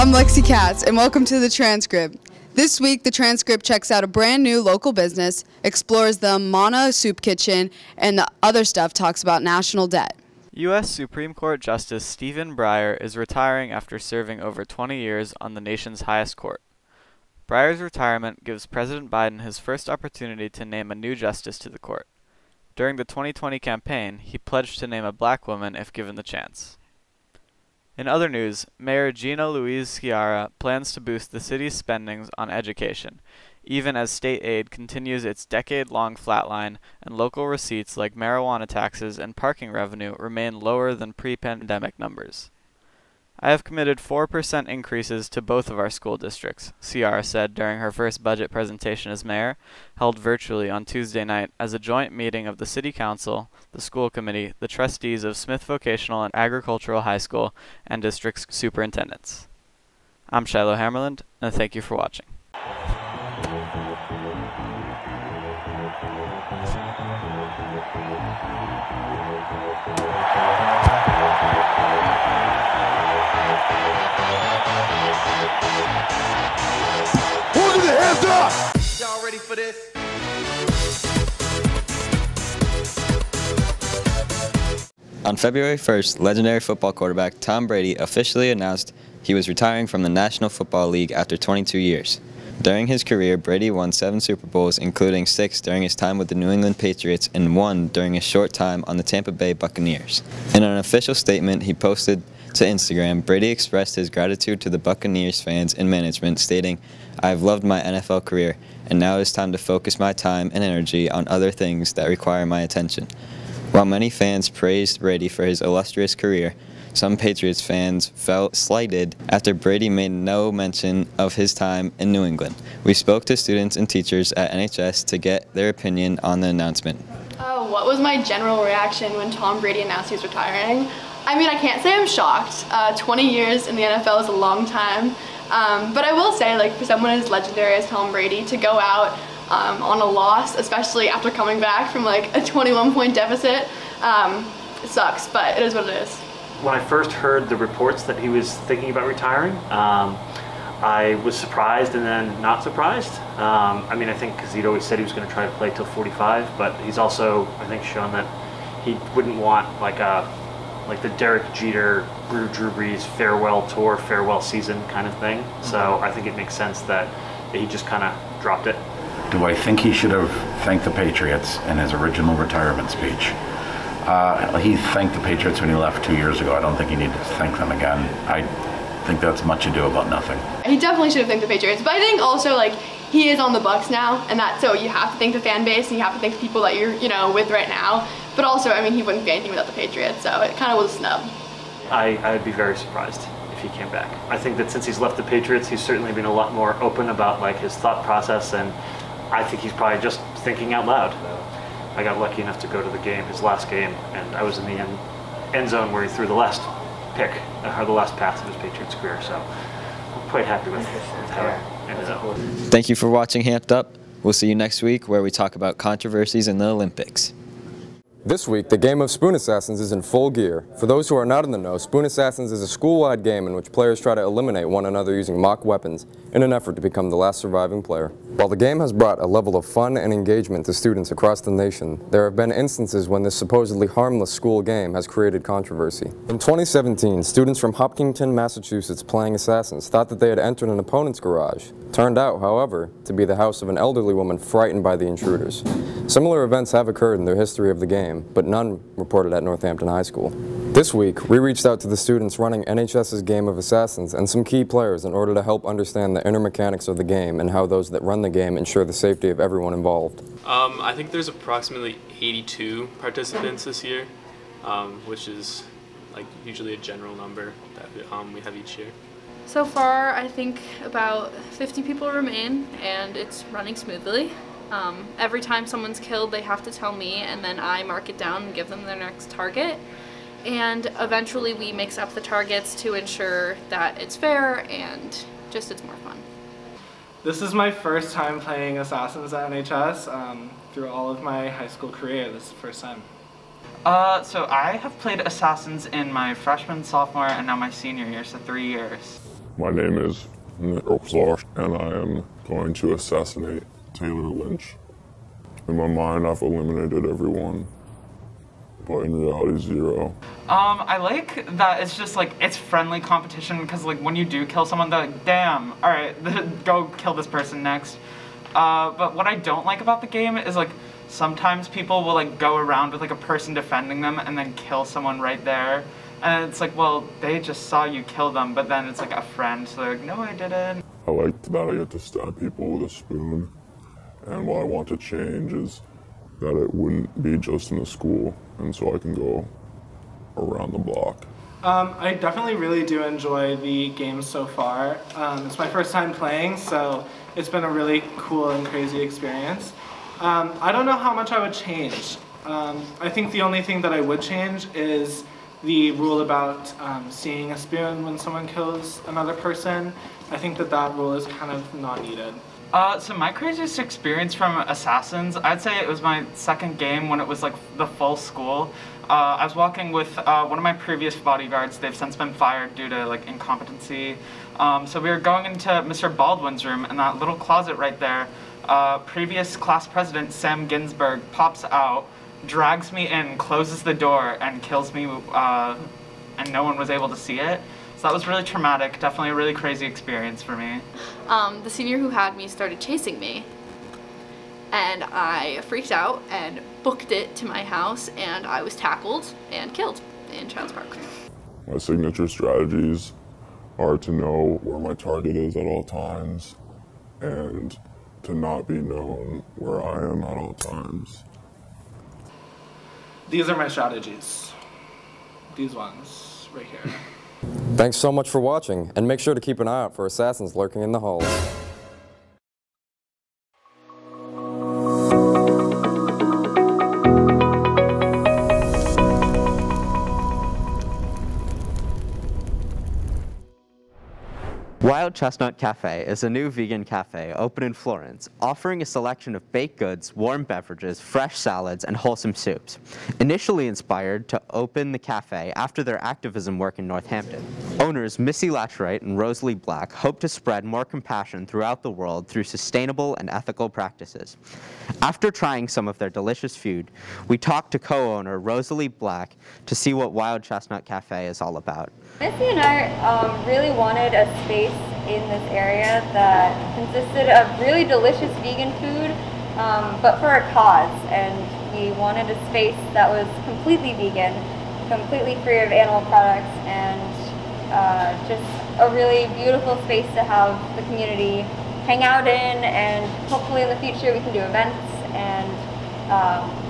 I'm Lexi Katz, and welcome to The Transcript. This week, The Transcript checks out a brand new local business, explores the Mana Soup Kitchen, and the other stuff talks about national debt. U.S. Supreme Court Justice Stephen Breyer is retiring after serving over 20 years on the nation's highest court. Breyer's retirement gives President Biden his first opportunity to name a new justice to the court. During the 2020 campaign, he pledged to name a black woman if given the chance. In other news, Mayor Gina Louise Sciarra plans to boost the city's spending on education, even as state aid continues its decade-long flatline and local receipts like marijuana taxes and parking revenue remain lower than pre-pandemic numbers. I have committed 4% increases to both of our school districts, Sciarra said during her first budget presentation as mayor, held virtually on Tuesday night as a joint meeting of the City Council, the school committee, the trustees of Smith Vocational and Agricultural High School, and district superintendents. I'm Shiloh Hammerland, and thank you for watching. Hold your hands up! Y'all ready for this? On February 1st, legendary football quarterback Tom Brady officially announced he was retiring from the National Football League after 22 years. During his career, Brady won 7 Super Bowls, including 6 during his time with the New England Patriots and 1 during his short time on the Tampa Bay Buccaneers. In an official statement he posted to Instagram, Brady expressed his gratitude to the Buccaneers fans and management, stating, "I've loved my NFL career, and now it is time to focus my time and energy on other things that require my attention." While many fans praised Brady for his illustrious career, some Patriots fans felt slighted after Brady made no mention of his time in New England. We spoke to students and teachers at NHS to get their opinion on the announcement. What was my general reaction when Tom Brady announced he was retiring? I mean, I can't say I'm shocked. 20 years in the NFL is a long time. But I will say, like, for someone as legendary as Tom Brady to go out on a loss, especially after coming back from like a 21-point deficit, it sucks, but it is what it is. When I first heard the reports that he was thinking about retiring, I was surprised and then not surprised. I mean, I think because he'd always said he was going to try to play till 45, but he's also, I think, shown that he wouldn't want like the Derek Jeter, Drew Brees farewell tour, farewell season kind of thing. So I think it makes sense that he just kind of dropped it. Do I think he should have thanked the Patriots in his original retirement speech? He thanked the Patriots when he left 2 years ago. I don't think he needed to thank them again. I think that's much ado about nothing. He definitely should have thanked the Patriots, but I think also, like, he is on the Bucs now, and so you have to thank the fan base and you have to thank the people that you're, with right now. But also, I mean, he wouldn't be anything without the Patriots, so it kind of was a snub. I'd be very surprised if he came back. I think that since he's left the Patriots, he's certainly been a lot more open about like his thought process, and I think he's probably just thinking out loud. I got lucky enough to go to the game, his last game, and I was in the end zone where he threw the last pick, or the last pass of his Patriots career, so I'm quite happy with how it ended up. Thank you for watching Hamped Up. We'll see you next week where we talk about controversies in the Olympics. This week, the game of Spoon Assassins is in full gear. For those who are not in the know, Spoon Assassins is a school-wide game in which players try to eliminate one another using mock weapons in an effort to become the last surviving player. While the game has brought a level of fun and engagement to students across the nation, there have been instances when this supposedly harmless school game has created controversy. In 2017, students from Hopkinton, Massachusetts playing Assassins thought that they had entered an opponent's garage. Turned out, however, to be the house of an elderly woman frightened by the intruders. Similar events have occurred in the history of the game, but none reported at Northampton High School. This week, we reached out to the students running NHS's game of Assassins and some key players in order to help understand the inner mechanics of the game and how those that run the game ensure the safety of everyone involved. I think there's approximately 82 participants this year, which is like usually a general number that we have each year. So far, I think about 50 people remain, and it's running smoothly. Every time someone's killed, they have to tell me, and then I mark it down and give them their next target. And eventually we mix up the targets to ensure that it's fair and just it's more fun. This is my first time playing Assassins at NHS. Through all of my high school career, this is the first time. So I have played Assassins in my freshman, sophomore, and now my senior year, so 3 years. My name is Nick Opslar, and I am going to assassinate Taylor Lynch. In my mind, I've eliminated everyone, but in reality, zero. I like that it's just like, it's friendly competition, because like when you do kill someone, they're like, damn, alright, go kill this person next. But what I don't like about the game is like, sometimes people will like go around with like a person defending them and then kill someone right there. And it's like, well, they just saw you kill them, but then it's like a friend, so they're like, no, I didn't. I like that I get to stab people with a spoon, and what I want to change is that it wouldn't be just in the school, and so I can go around the block. I definitely really do enjoy the game so far. It's my first time playing, so it's been a really cool and crazy experience. I don't know how much I would change. I think the only thing that I would change is the rule about seeing a spoon when someone kills another person. I think that rule is kind of not needed. So my craziest experience from Assassins, I'd say it was my second game when it was like the full school. I was walking with one of my previous bodyguards. They've since been fired due to like incompetency. So we were going into Mr. Baldwin's room, and that little closet right there, previous class president Sam Ginsberg pops out, drags me in, closes the door, and kills me, and no one was able to see it. So that was really traumatic, definitely a really crazy experience for me. The senior who had me started chasing me, and I freaked out and booked it to my house, and I was tackled and killed in Child's Park. My signature strategies are to know where my target is at all times, and to not be known where I am at all times. These are my strategies. These ones, right here. Thanks so much for watching, and make sure to keep an eye out for assassins lurking in the halls. Wild Chestnut Cafe is a new vegan cafe open in Florence, offering a selection of baked goods, warm beverages, fresh salads, and wholesome soups. Initially inspired to open the cafe after their activism work in Northampton, owners Missy Latchwright and Rosalie Black hope to spread more compassion throughout the world through sustainable and ethical practices. After trying some of their delicious food, we talked to co-owner Rosalie Black to see what Wild Chestnut Cafe is all about. Missy and I really wanted a space in this area that consisted of really delicious vegan food, but for a cause. And we wanted a space that was completely vegan, completely free of animal products, and just a really beautiful space to have the community hang out in, and hopefully in the future we can do events and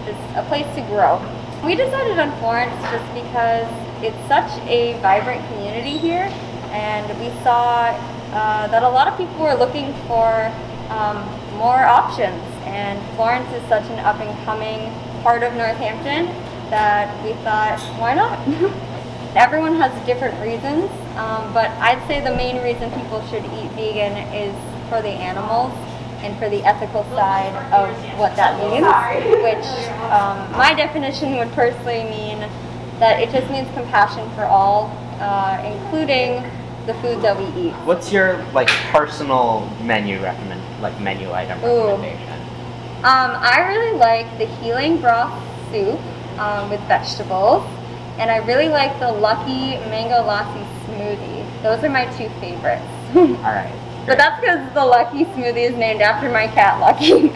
just a place to grow. We decided on Florence just because it's such a vibrant community here, and we saw that a lot of people were looking for more options, and Florence is such an up-and-coming part of Northampton that we thought, why not? Everyone has different reasons, but I'd say the main reason people should eat vegan is for the animals and for the ethical side of what that means, which my definition would personally mean that it just means compassion for all, including the food that we eat. What's your personal menu item recommendation? I really like the healing broth soup with vegetables, and I really like the Lucky Mango Lassi smoothie. Those are my two favorites. All right. But that's because the Lucky smoothie is named after my cat, Lucky.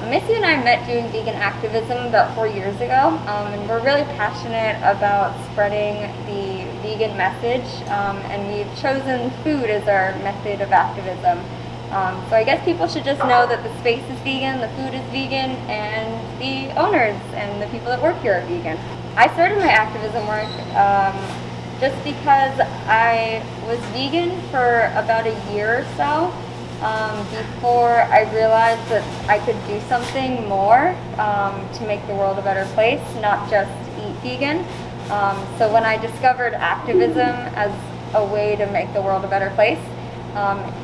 Missy and I met doing vegan activism about 4 years ago, and we're really passionate about spreading the vegan message, and we've chosen food as our method of activism. So I guess people should just know that the space is vegan, the food is vegan, and the owners and the people that work here are vegan. I started my activism work just because I was vegan for about a year or so before I realized that I could do something more to make the world a better place, not just eat vegan. So when I discovered activism as a way to make the world a better place,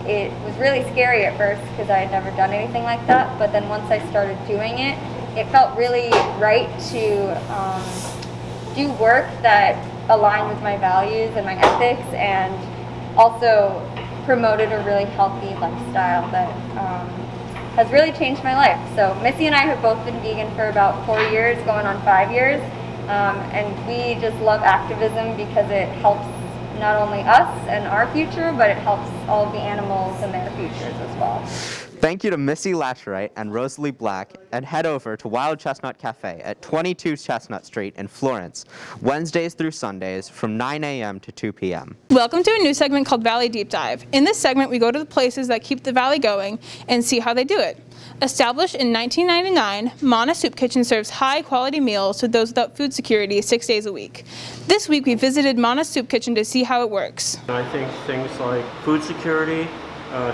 it was really scary at first because I had never done anything like that, but then once I started doing it, it felt really right to do work that aligned with my values and my ethics, and also promoted a really healthy lifestyle that has really changed my life. So Missy and I have both been vegan for about 4 years, going on 5 years, and we just love activism because it helps not only us and our future, but it helps all of the animals and their futures as well. Thank you to Missy Latcherite and Rosalie Black, and head over to Wild Chestnut Cafe at 22 Chestnut Street in Florence, Wednesdays through Sundays from 9 a.m. to 2 p.m. Welcome to a new segment called Valley Deep Dive. In this segment, we go to the places that keep the valley going and see how they do it. Established in 1999, Mana Soup Kitchen serves high-quality meals to those without food security 6 days a week. This week, we visited Mana Soup Kitchen to see how it works. I think things like food security,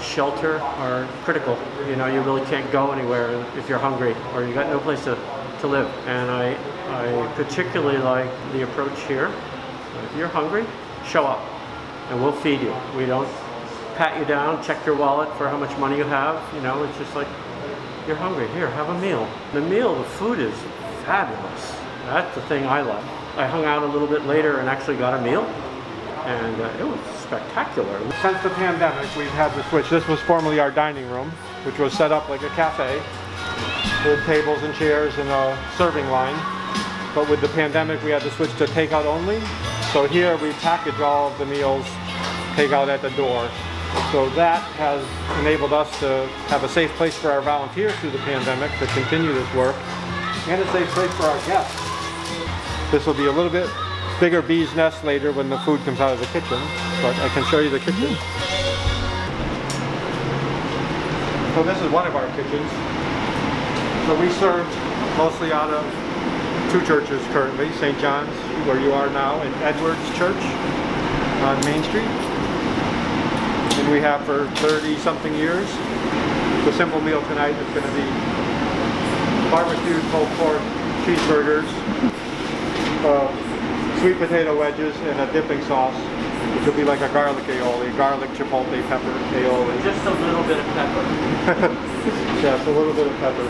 shelter are critical. You know, you really can't go anywhere if you're hungry or you got no place to live. And I particularly like the approach here. If you're hungry, show up and we'll feed you. We don't pat you down, check your wallet for how much money you have. You know, it's just like, you're hungry, here, have a meal. The food is fabulous. That's the thing I love. I hung out a little bit later and actually got a meal, and it was spectacular. Since the pandemic, we've had to switch. This was formerly our dining room, which was set up like a cafe with tables and chairs and a serving line. But with the pandemic, we had to switch to takeout only. So here we package all of the meals, take out at the door. So that has enabled us to have a safe place for our volunteers through the pandemic to continue this work, and a safe place for our guests. This will be a little bit bigger bee's nest later when the food comes out of the kitchen, but I can show you the kitchen. So this is one of our kitchens. So we serve mostly out of 2 churches currently, St. John's, where you are now, and Edwards Church on Main Street. And we have for 30-something years. The simple meal tonight is going to be barbecued pulled pork cheeseburgers, sweet potato wedges, and a dipping sauce, which will be like a garlic aioli, garlic chipotle pepper aioli. Just a little bit of pepper. Yes, a little bit of pepper.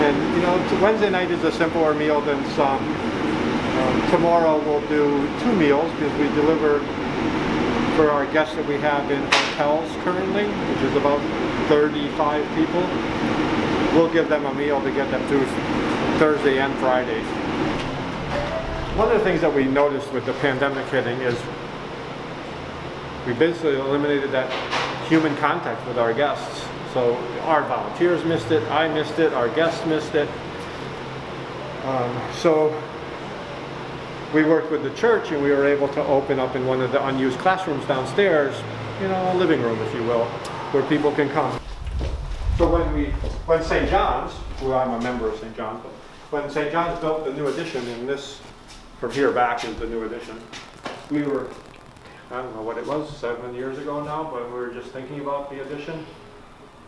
And you know, Wednesday night is a simpler meal than some. Tomorrow we'll do 2 meals because we deliver for our guests that we have in hotels currently, which is about 35 people. We'll give them a meal to get them through Thursday and Friday. One of the things that we noticed with the pandemic hitting is we basically eliminated that human contact with our guests. So our volunteers missed it, I missed it, our guests missed it. So we worked with the church and we were able to open up in one of the unused classrooms downstairs, you know, a living room, if you will, where people can come. So when St. John's, well, I'm a member of St. John's, but when St. John's built the new addition, and this from here back is the new addition, we were, I don't know what it was, 7 years ago now, but we were just thinking about the addition.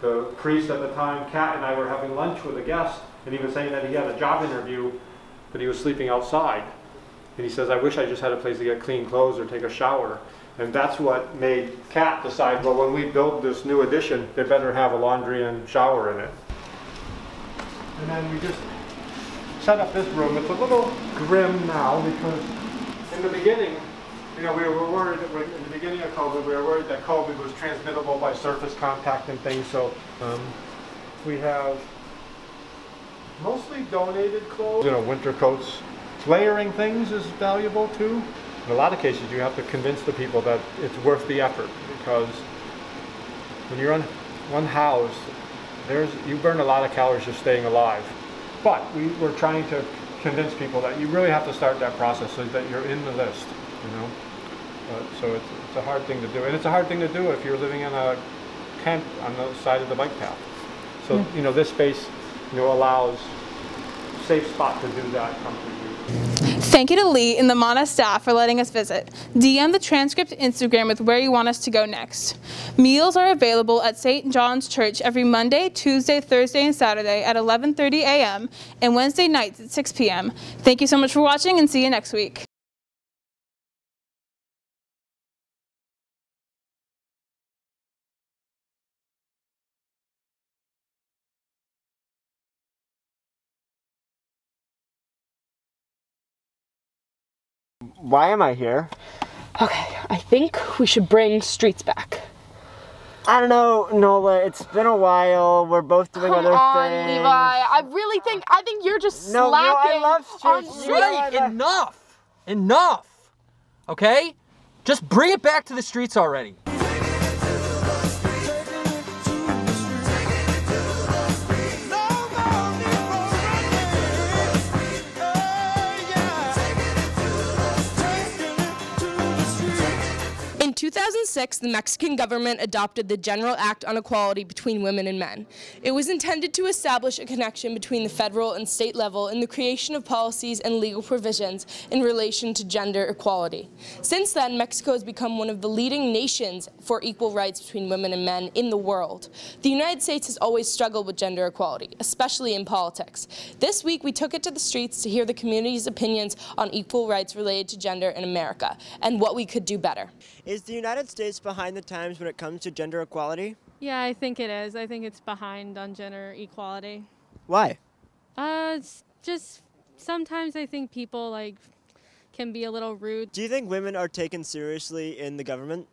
The priest at the time, Kat, and I were having lunch with a guest, and he was saying that he had a job interview, but he was sleeping outside. And he says, I wish I just had a place to get clean clothes or take a shower. And that's what made Kat decide, well, when we build this new addition, they better have a laundry and shower in it. And then we just set up this room. It's a little grim now because in the beginning, you know, we were worried that in the beginning of COVID, we were worried that COVID was transmittable by surface contact and things. So we have mostly donated clothes, you know, winter coats. Layering things is valuable too. In a lot of cases, you have to convince the people that it's worth the effort, because when you're unhoused, you burn a lot of calories just staying alive. But we're trying to convince people that you really have to start that process so that you're in the list, you know. So it's a hard thing to do, and it's a hard thing to do if you're living in a tent on the side of the bike path. So you know, this space, you know, allows a safe spot to do that comfortably. Thank you to Lee and the Mana staff for letting us visit. DM the Transcript Instagram with where you want us to go next. Meals are available at St. John's Church every Monday, Tuesday, Thursday, and Saturday at 11:30 a.m. and Wednesday nights at 6 p.m. Thank you so much for watching, and see you next week. Why am I here? Okay, I think we should bring streets back. I don't know, Nola. It's been a while. We're both doing other things. Come on, Levi. I think you're just slacking. No, I love streets. Right, enough. Enough. Okay? Just bring it back to the streets already. In 2006, the Mexican government adopted the General Act on Equality between Women and Men. It was intended to establish a connection between the federal and state level in the creation of policies and legal provisions in relation to gender equality. Since then, Mexico has become one of the leading nations for equal rights between women and men in the world. The United States has always struggled with gender equality, especially in politics. This week, we took it to the streets to hear the community's opinions on equal rights related to gender in America and what we could do better. Is the United States behind the times when it comes to gender equality? Yeah, I think it is. I think it's behind on gender equality. Why? It's just sometimes I think people can be a little rude. Do you think women are taken seriously in the government?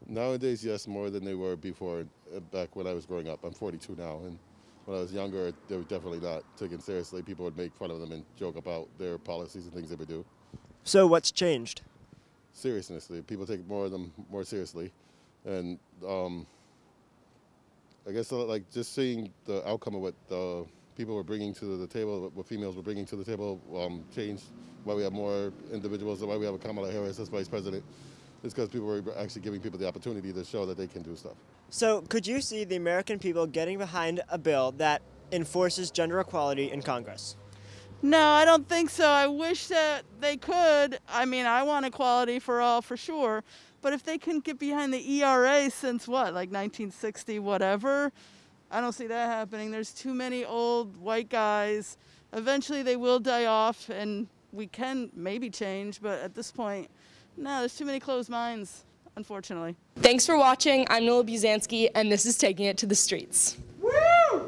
Nowadays, yes, more than they were before, back when I was growing up. I'm 42 now, and when I was younger, they were definitely not taken seriously. People would make fun of them and joke about their policies and things they would do. So what's changed? Seriousness. People take more of them more seriously, and I guess like just seeing the outcome of what people were bringing to the table, what females were bringing to the table, changed. Why we have more individuals, and why we have a Kamala Harris as vice president, is because people were actually giving people the opportunity to show that they can do stuff. So could you see the American people getting behind a bill that enforces gender equality in Congress? No, I don't think so. I wish that they could. I mean, I want equality for all, for sure. But if they can get behind the ERA since what, like 1960, whatever, I don't see that happening. There's too many old white guys. Eventually they will die off, and we can maybe change, but at this point, no, there's too many closed minds, unfortunately. Thanks for watching. I'm Nola Buzansky, and this is Taking It to the Streets.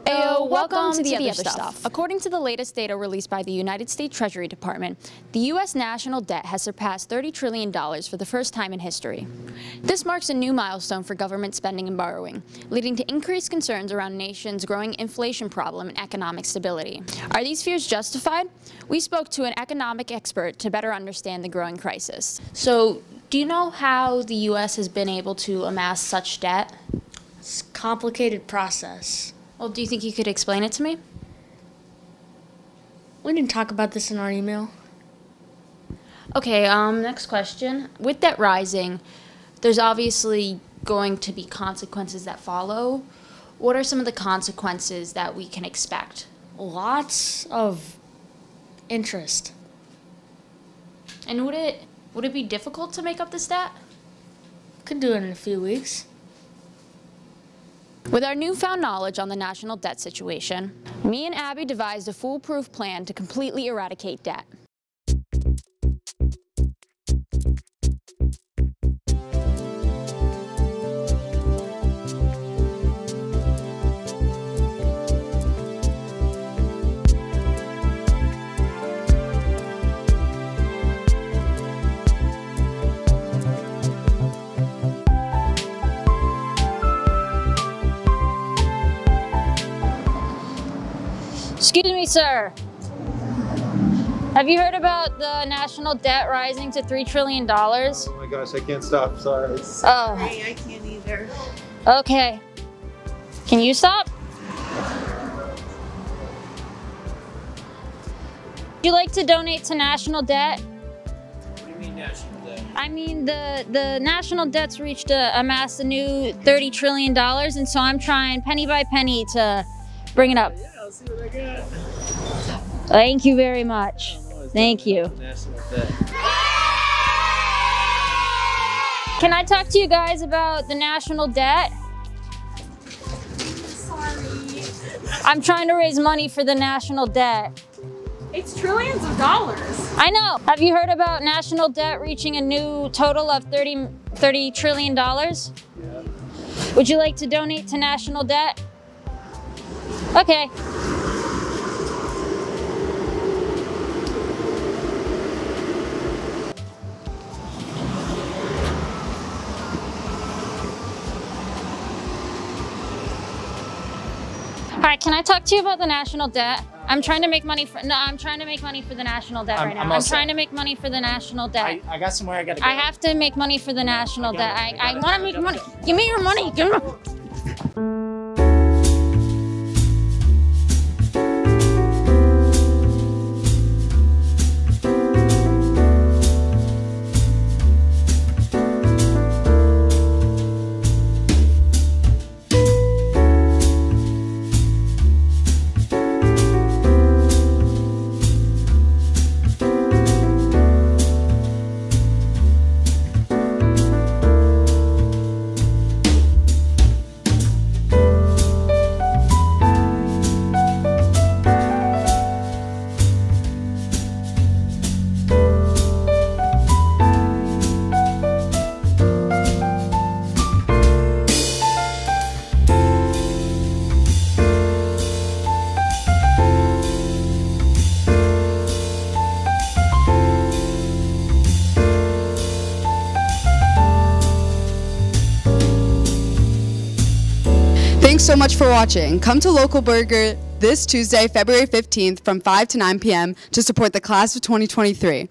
Ayo, welcome to the other stuff. According to the latest data released by the United States Treasury Department, the U.S. national debt has surpassed $30 trillion for the first time in history. This marks a new milestone for government spending and borrowing, leading to increased concerns around the nation's growing inflation problem and economic stability. Are these fears justified? We spoke to an economic expert to better understand the growing crisis. So, do you know how the U.S. has been able to amass such debt? It's a complicated process. Well, do you think you could explain it to me? We didn't talk about this in our email. Okay, next question. With debt rising, there's obviously going to be consequences that follow. What are some of the consequences that we can expect? Lots of interest. And would it be difficult to make up this debt? Could do it in a few weeks. With our newfound knowledge on the national debt situation, me and Abby devised a foolproof plan to completely eradicate debt. Excuse me, sir. Have you heard about the national debt rising to $3 trillion? Oh my gosh, I can't stop, sorry. Sorry, I can't either. Okay. Can you stop? Would you like to donate to national debt? What do you mean national debt? I mean, the national debt's reached amassed a new $30 trillion, and so I'm trying penny by penny to bring it up. Yeah, I'll see what I got. Thank you very much. Thank you. National debt. Can I talk to you guys about the national debt? Sorry. I'm trying to raise money for the national debt. It's trillions of dollars. I know. Have you heard about national debt reaching a new total of $30 trillion? Yeah. Would you like to donate to national debt? Okay. Hi, can I talk to you about the national debt? I'm trying to make money for the national debt right now. I'm trying to make money for the national debt. I got somewhere I gotta go. I have to make money for the national debt. I want to make money. Give me your money. Give me. Thanks so much for watching. Come to Local Burger this Tuesday, February 15th from 5 to 9 p.m. to support the class of 2023.